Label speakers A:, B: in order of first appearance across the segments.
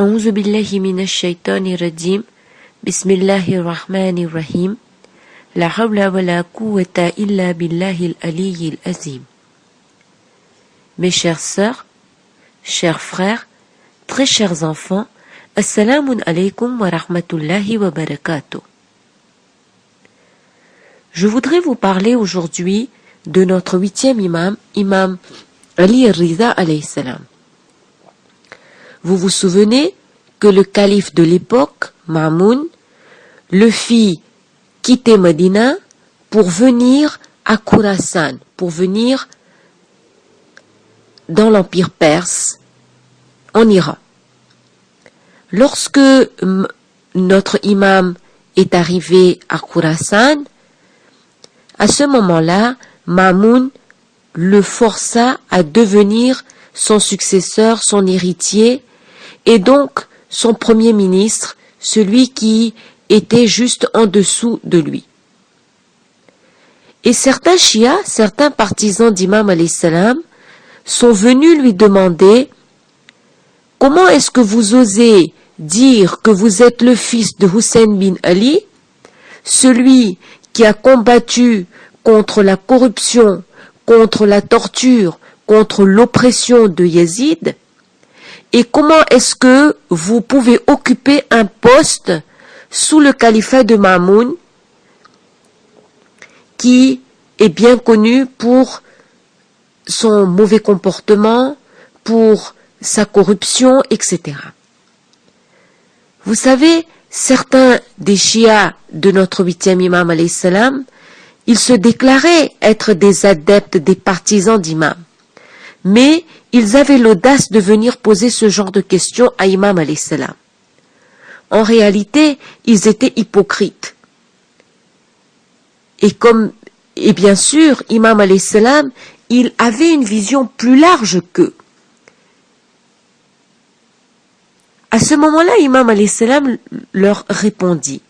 A: أعوذ بالله من الشيطان الرجيم بسم الله الرحمن الرحيم لا حول ولا قوة إلا بالله العلي العظيم. Mes chères sœurs, chers frères, très chers enfants, Assalamu alaikum wa rahmatullahi wa barakatuh. Je voudrais vous parler aujourd'hui de notre 8e imam, Imam Ali al-Rida alayhi salam. Vous vous souvenez que le calife de l'époque, Ma'moun, le fit quitter Medina pour venir à Khurasan, pour venir dans l'Empire perse, en Iran. Lorsque notre imam est arrivé à Khurasan, à ce moment-là, Ma'moun le força à devenir son successeur, son héritier, et donc son premier ministre, celui qui était juste en dessous de lui. Et certains chiites, certains partisans d'Imam alayhi salam, sont venus lui demander « Comment est-ce que vous osez dire que vous êtes le fils de Hussein bin Ali, celui qui a combattu contre la corruption, contre la torture, contre l'oppression de Yazid, et comment est-ce que vous pouvez occuper un poste sous le califat de Ma'moun, qui est bien connu pour son mauvais comportement, pour sa corruption, etc. » Vous savez, certains des chiites de notre 8e imam alayhi salam, ils se déclaraient être des adeptes, des partisans d'imam. Mais ils avaient l'audace de venir poser ce genre de questions à Imam alayhi salam. En réalité, ils étaient hypocrites. Et bien sûr, Imam alayhi salam, il avait une vision plus large qu'eux. À ce moment-là, Imam alayhi salam leur répondit.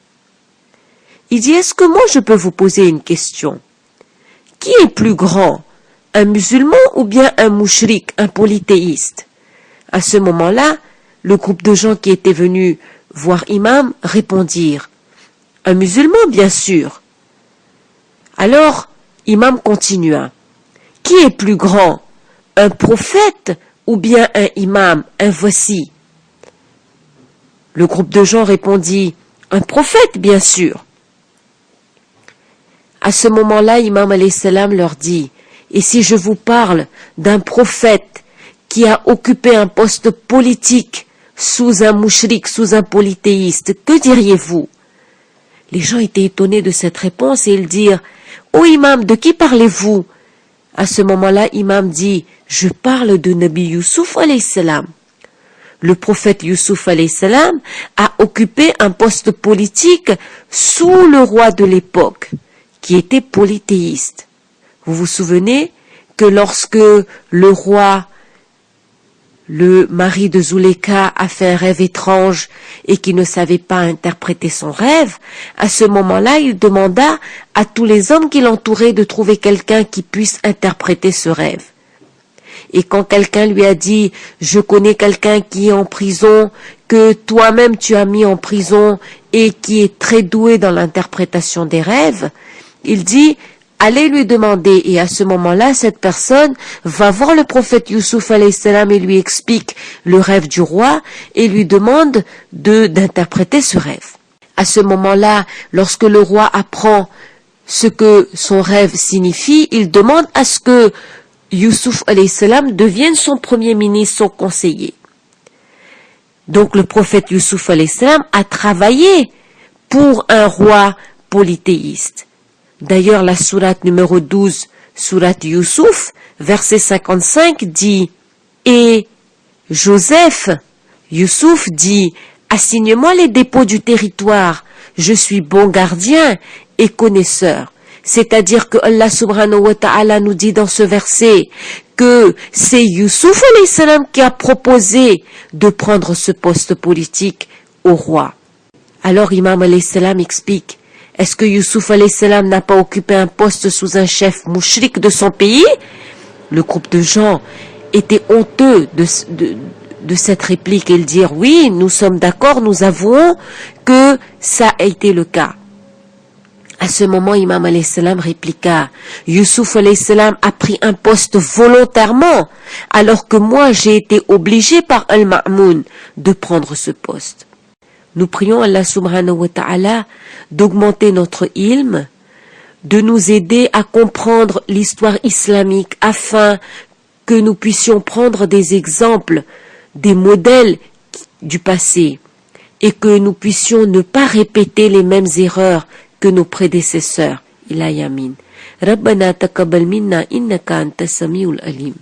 A: Il dit, est-ce que moi je peux vous poser une question? Qui est plus grand? Un musulman ou bien un mouchrik, un polythéiste? À ce moment-là, le groupe de gens qui étaient venus voir Imam répondirent, un musulman bien sûr. Alors, Imam continua, qui est plus grand? Un prophète ou bien un imam, un voici? Le groupe de gens répondit, un prophète bien sûr. À ce moment-là, Imam alayhi salam leur dit, et si je vous parle d'un prophète qui a occupé un poste politique sous un mouchrik, sous un polythéiste, que diriez-vous? Les gens étaient étonnés de cette réponse et ils dirent, ô imam, de qui parlez-vous? À ce moment-là, Imam dit, je parle de Nabi Youssouf alayhi salam. Le prophète Youssouf alayhi salam a occupé un poste politique sous le roi de l'époque, qui était polythéiste. Vous vous souvenez que lorsque le roi, le mari de Zuleyka, a fait un rêve étrange et qui ne savait pas interpréter son rêve, à ce moment-là, il demanda à tous les hommes qui l'entouraient de trouver quelqu'un qui puisse interpréter ce rêve. Et quand quelqu'un lui a dit « Je connais quelqu'un qui est en prison, que toi-même tu as mis en prison et qui est très doué dans l'interprétation des rêves », il dit « Allez lui demander » et à ce moment-là, cette personne va voir le prophète Youssouf alayhi salam et lui explique le rêve du roi et lui demande d'interpréter ce rêve. À ce moment-là, lorsque le roi apprend ce que son rêve signifie, il demande à ce que Youssouf alayhi salam devienne son premier ministre, son conseiller. Donc le prophète Youssouf alayhi salam a travaillé pour un roi polythéiste. D'ailleurs, la sourate numéro 12, sourate Youssouf, verset 55 dit « Et Joseph, Youssouf dit « Assigne-moi les dépôts du territoire, je suis bon gardien et connaisseur. » C'est-à-dire que Allah subhanahu wa ta'ala nous dit dans ce verset que c'est Youssouf alayhi salam qui a proposé de prendre ce poste politique au roi. Alors Imam alayhi salam explique, est-ce que Youssouf alayhi salam n'a pas occupé un poste sous un chef mouchrik de son pays? Le groupe de gens était honteux de cette réplique et le dire oui, nous sommes d'accord, nous avouons que ça a été le cas. À ce moment, Imam alayhi salam répliqua, Youssouf alayhi salam a pris un poste volontairement, alors que moi j'ai été obligé par Al-Ma'moun de prendre ce poste. Nous prions Allah subhanahu wa ta'ala d'augmenter notre ilm, de nous aider à comprendre l'histoire islamique afin que nous puissions prendre des exemples, des modèles du passé et que nous puissions ne pas répéter les mêmes erreurs que nos prédécesseurs. Ila yamin. Rabbana taqabbal minna innaka antas samiul alim.